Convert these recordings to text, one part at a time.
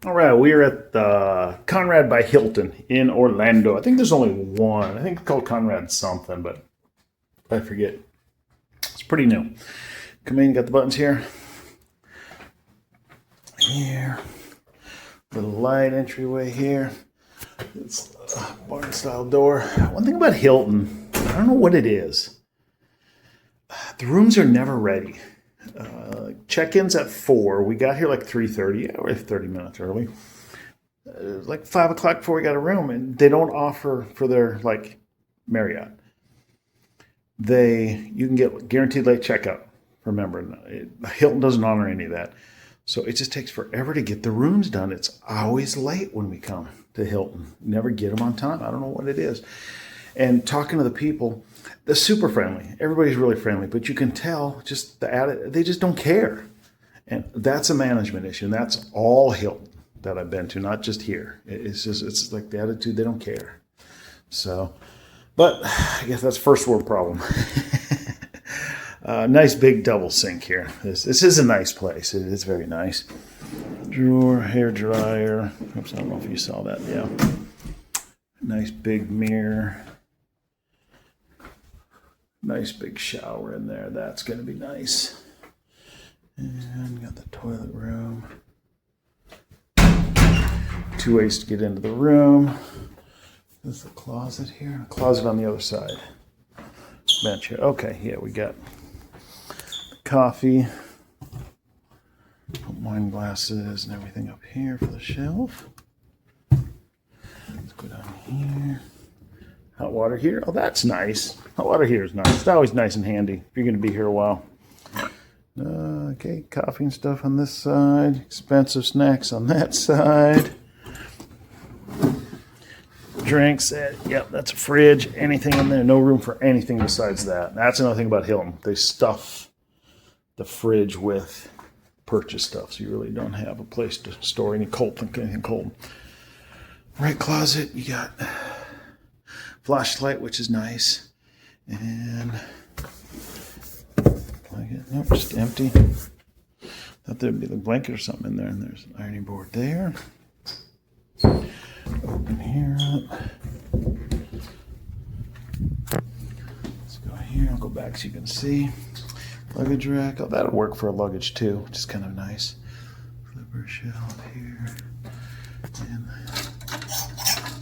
All right, we are at the Conrad by Hilton in Orlando. I think there's only one. I think it's called Conrad something, but I forget. It's pretty new. Come in, got the buttons here. Here. Little light entryway here. It's a barn style door. One thing about Hilton, I don't know what it is. The rooms are never ready. Check-in's at 4. We got here like 3:30. Yeah, we're 30 minutes early. It was like 5 o'clock before we got a room, and they don't offer for their like Marriott. You can get guaranteed late checkout. Remember, Hilton doesn't honor any of that, so it just takes forever to get the rooms done. It's always late when we come to Hilton. Never get them on time. I don't know what it is. And talking to the people, they're super friendly. Everybody's really friendly, but you can tell just the attitude. They just don't care. And that's a management issue. And that's all Hilton that I've been to, not just here. It's like the attitude, they don't care. So, but I guess that's first world problem. Nice big double sink here. This is a nice place. It is very nice. Drawer, hair dryer. Oops, I don't know if you saw that. Yeah. Nice big mirror. Nice big shower in there. That's going to be nice. And got the toilet room. 2 ways to get into the room. There's the closet here. A closet on the other side. Bench here. Okay, yeah, we got coffee. Wine glasses and everything up here for the shelf. Let's go down here. Hot water here. Oh, that's nice. Hot water here is nice. It's always nice and handy if you're going to be here a while. Okay, coffee and stuff on this side. Expensive snacks on that side. Drinks. Yep, that's a fridge. Anything in there. No room for anything besides that. That's another thing about Hilton. They stuff the fridge with purchase stuff, so you really don't have a place to store anything cold. Right closet. You got flashlight, which is nice, and nope, just empty. Thought there'd be the blanket or something in there, and there's an ironing board there. Open here up. Let's go here. I'll go back so you can see. Luggage rack. Oh, that'll work for a luggage too, which is kind of nice. Flipper shelf here, and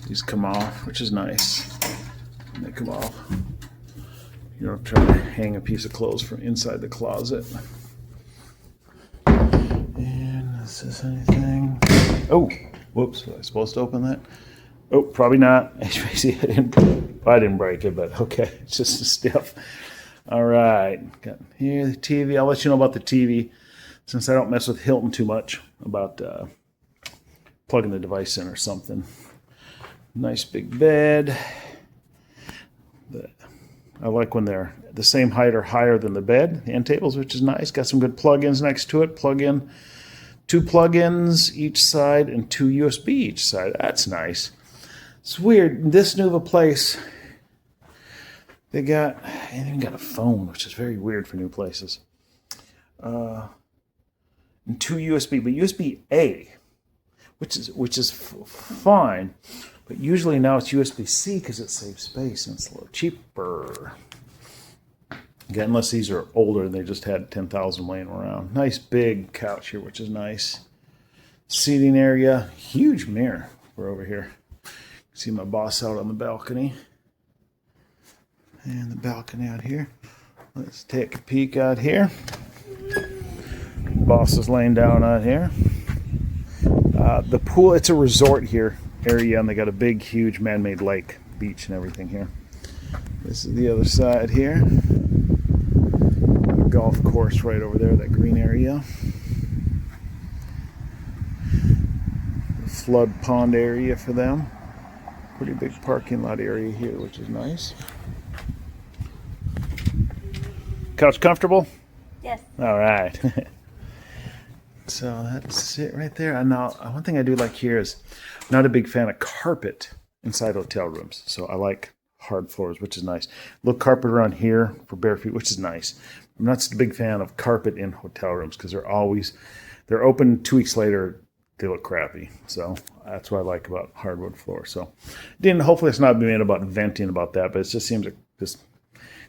these come off, which is nice. They come off. You don't try to hang a piece of clothes from inside the closet. And is this anything? Oh, whoops! Was I supposed to open that? Oh, probably not. I didn't break it, but okay, it's just a stiff. All right, got here the TV. I'll let you know about the TV, since I don't mess with Hilton too much about plugging the device in or something. Nice big bed. I like when they're the same height or higher than the bed, the end tables, which is nice. Got some good plug-ins next to it. Plug-in, 2 plug-ins each side and 2 USB each side. That's nice. It's weird. This new of a place, they even got a phone, which is very weird for new places. And 2 USB, but USB-A, which is fine. But usually now it's USB-C because it saves space and it's a little cheaper. Again, unless these are older and they just had 10,000 laying around. Nice big couch here, which is nice. Seating area. Huge mirror. We're over here. See my boss out on the balcony. And the balcony out here. Let's take a peek out here. Boss is laying down out here. The pool, it's a resort here. Area, and they got a big, huge man-made lake, beach, and everything here. This is the other side here. A golf course right over there, that green area. The flood pond area for them. Pretty big parking lot area here, which is nice. Couch comfortable? Yes. All right. So that's it right there. And now, one thing I do like here is, I'm not a big fan of carpet inside hotel rooms. So I like hard floors, which is nice. A little carpet around here for bare feet, which is nice. I'm not such a big fan of carpet in hotel rooms because they're open 2 weeks later. they look crappy. So that's what I like about hardwood floors. So hopefully it's not being about venting about that, but it just seems like just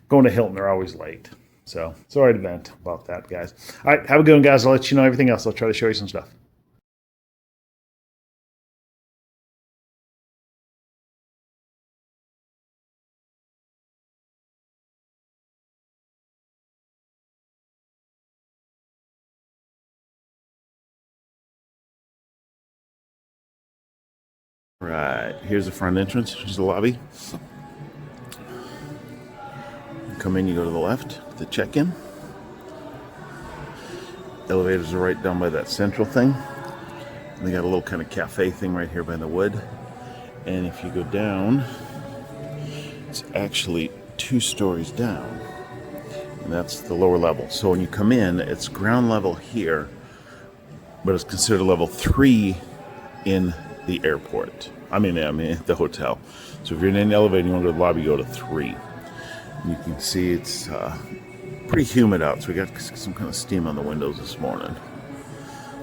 going to Hilton, they're always late. So sorry to vent about that, guys. All right, have a good one, guys. I'll let you know everything else. I'll try to show you some stuff. Right, here's the front entrance, which is the lobby. You come in, you go to the left, the check-in. Elevators are right down by that central thing. And they got a little kind of cafe thing right here by the wood. And if you go down, it's actually 2 stories down. And that's the lower level. So when you come in, it's ground level here, but it's considered level 3 in the airport. I mean the hotel. So if you're in an elevator and you want to go to the lobby, you go to 3. And you can see it's pretty humid out, so we got some kind of steam on the windows this morning.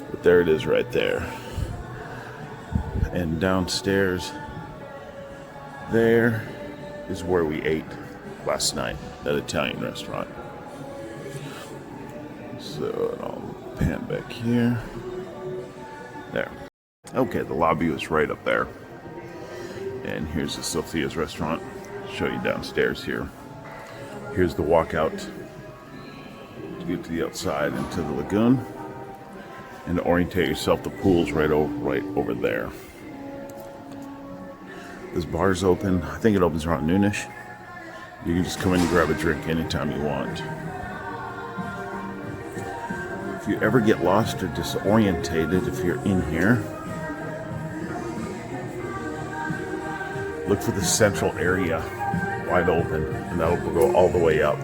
But there it is right there. And downstairs there is where we ate last night, that Italian restaurant. So I'll pan back here. There. Okay, the lobby was right up there. And here's the Sophia's restaurant. I'll show you downstairs here. Here's the walkout to get to the outside into the lagoon. And to orientate yourself, the pool's right over there. This bar's open. I think it opens around noonish. You can just come in and grab a drink anytime you want. If you ever get lost or disorientated, if you're in here, look for the central area wide open, and that'll go all the way up.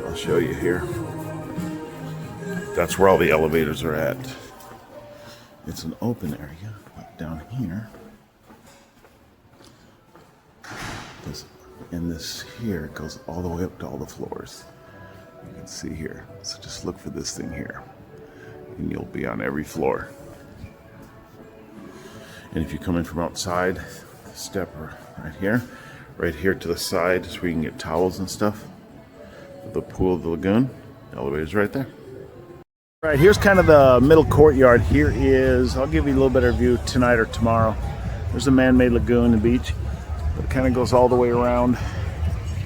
I'll show you here. That's where all the elevators are at. It's an open area, but down here, this here goes all the way up to all the floors. You can see here. So just look for this thing here, and you'll be on every floor. And if you come in from outside, step right here to the side is where you can get towels and stuff. The pool of the lagoon, the elevator's right there. All right, here's kind of the middle courtyard. Here is, I'll give you a little better view tonight or tomorrow. There's a man-made lagoon and beach. It kind of goes all the way around.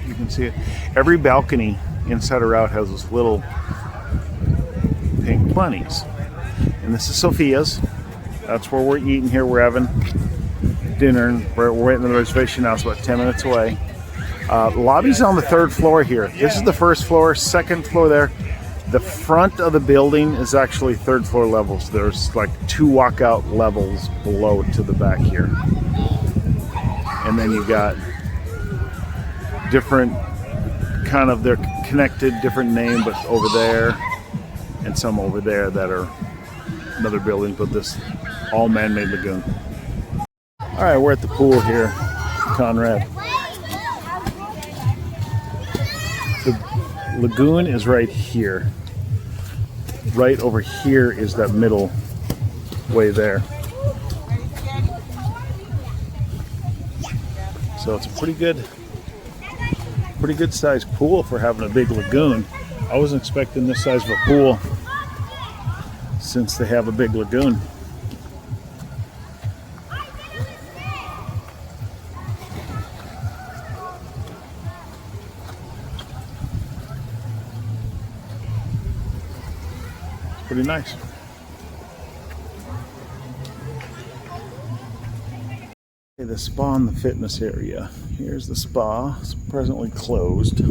You can see it. Every balcony, inside or out, has those little pink bunnies. And this is Sophia's. That's where we're eating here. We're having dinner. We're waiting on the reservation now. It's about 10 minutes away. Lobby's on the 3rd floor here. This is the 1st floor, 2nd floor there. The front of the building is actually 3rd floor levels. There's like 2 walkout levels below to the back here. And then you got different kind of, they're connected, different name, but over there and some over there that are another building, but this all man-made lagoon. All right, we're at the pool here, Conrad. The lagoon is right here. Right over here is that middle way there. So it's a pretty good sized pool for having a big lagoon. I wasn't expecting this size of a pool since they have a big lagoon. It's pretty nice. The spa and the fitness area. Here's the spa. It's presently closed.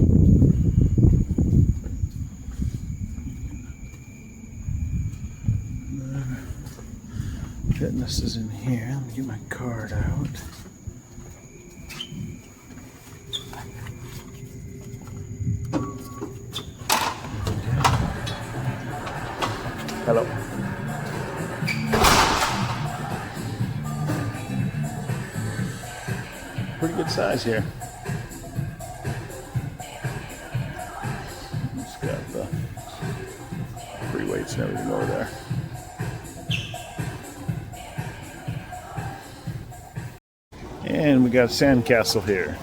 Fitness is in here. Let me get my card out. Hello. Pretty good size here. It's got the free weights and everything over there. And we got Sandcastle here.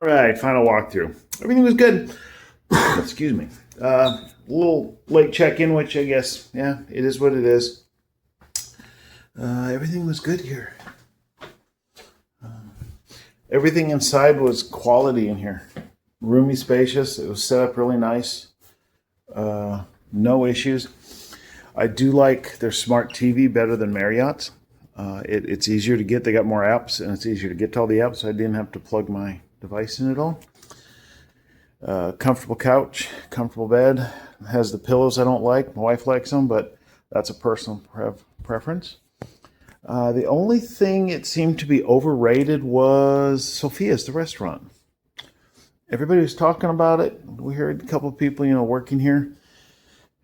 All right, final walkthrough. Everything was good. Excuse me. A little late check-in, which I guess, yeah, it is what it is. Everything was good here. Everything inside was quality in here. Roomy, spacious. It was set up really nice. No issues. I do like their smart TV better than Marriott's. It's easier to get. They got more apps, and it's easier to get to all the apps, so I didn't have to plug my device in at all. Comfortable couch, comfortable bed. Has the pillows I don't like. My wife likes them, but that's a personal preference. The only thing it seemed to be overrated was Sophia's, the restaurant. Everybody was talking about it. We heard a couple of people, working here.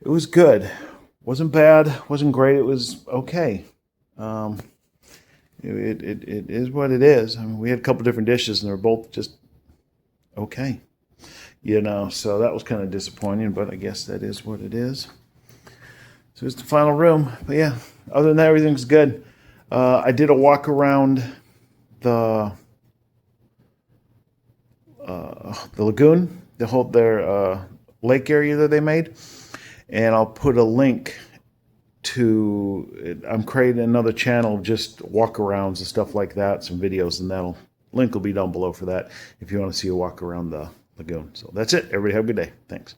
It was good. Wasn't bad. Wasn't great. It was okay. It is what it is. I mean, we had a couple different dishes, and they were both just okay. So that was kind of disappointing, but I guess that is what it is. So it's the final room. But yeah, other than that, everything's good. I did a walk around the lagoon, their lake area that they made, and I'll put a link to. I'm creating another channel of just walk-arounds and stuff like that, some videos, and link will be down below for that if you want to see a walk around the lagoon. So that's it. Everybody have a good day. Thanks.